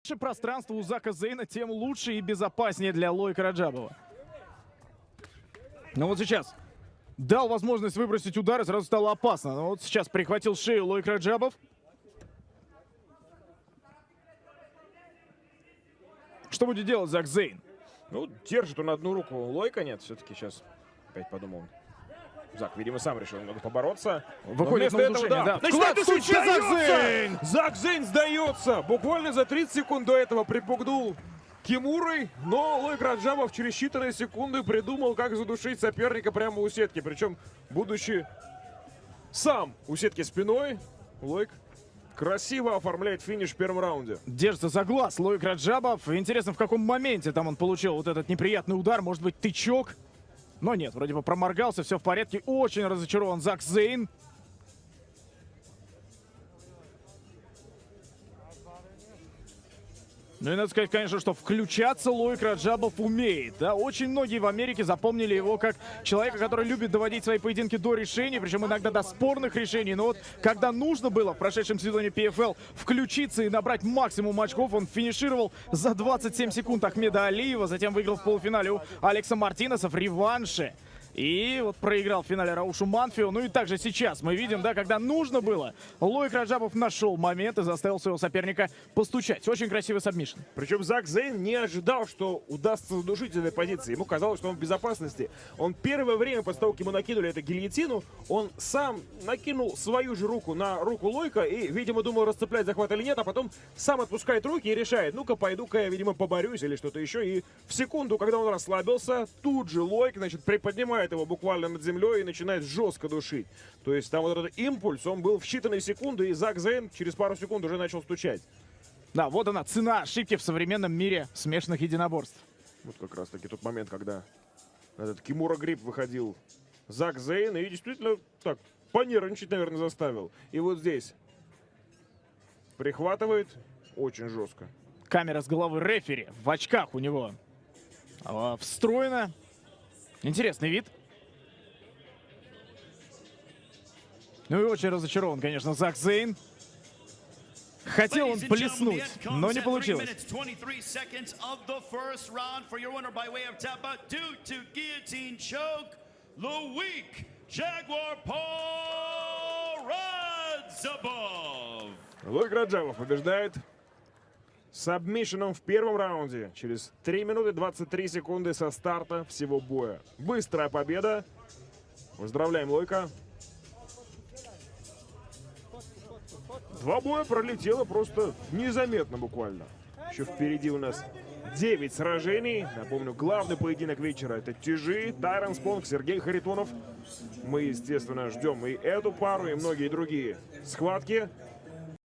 Чем пространство у Зака Зейна, тем лучше и безопаснее для Лойка Раджабова. Но вот сейчас дал возможность выбросить удар, и сразу стало опасно. Но вот сейчас прихватил шею Лойк Раджабов. Что будет делать Зак Зейн? Ну, держит он одну руку, Лойка нет. Все-таки сейчас опять подумал. Зак, видимо, сам решил немного побороться. Выходит на удушение, да. Начинает Вклад, душить, Зак Зейн! Зак Зейн сдается. Буквально за 30 секунд до этого припугнул Кимурой, но Лойк Раджабов через считанные секунды придумал, как задушить соперника прямо у сетки. Причем, будучи сам у сетки спиной, Лойк красиво оформляет финиш в первом раунде. Держится за глаз Лойк Раджабов. Интересно, в каком моменте там он получил вот этот неприятный удар. Может быть, тычок? Но нет, вроде бы проморгался, все в порядке. Очень разочарован Зак Зейн. Ну и надо сказать, конечно, что включаться Лойк Раджабов умеет. Да? Очень многие в Америке запомнили его как человека, который любит доводить свои поединки до решений, причем иногда до спорных решений. Но вот когда нужно было в прошедшем сезоне PFL включиться и набрать максимум очков, он финишировал за 27 секунд Ахмеда Алиева, затем выиграл в полуфинале у Алекса Мартинеса в реванше. И вот проиграл в финале Раушу Манфио. Ну и также сейчас мы видим, да, когда нужно было, Лойк Раджабов нашел момент и заставил своего соперника постучать. Очень красивый сабмишн. Причем Зак Зейн не ожидал, что удастся задушить этой позиции. Ему казалось, что он в безопасности. Он первое время, после того, как ему накинули эту гильотину, он сам накинул свою же руку на руку Лойка и, видимо, думал, расцеплять захват или нет, а потом сам отпускает руки и решает, ну-ка, пойду-ка я, видимо, поборюсь или что-то еще. И в секунду, когда он расслабился, тут же Лойк, значит, приподнимает его буквально над землей и начинает жестко душить. То есть там вот этот импульс, он был в считанные секунды, и Зак Зейн через пару секунд уже начал стучать. Да, вот она, цена ошибки в современном мире смешанных единоборств. Вот как раз таки тот момент, когда этот Кимура Грипп выходил Зак Зейн и действительно так понервничать, наверное, заставил. И вот здесь прихватывает очень жестко. Камера с головы рефери в очках у него встроена. Интересный вид. Ну и очень разочарован, конечно, Зак Зейн. Хотел он блеснуть, но не получилось. Лойк Раджабов побеждает сабмишеном в первом раунде через 3 минуты 23 секунды со старта всего боя. Быстрая победа. Поздравляем Лойка. 2 боя пролетело просто незаметно буквально. Еще впереди у нас 9 сражений. Напомню, главный поединок вечера — это Тяжи, Тайрон Спонг, Сергей Харитонов. Мы, естественно, ждем и эту пару, и многие другие схватки.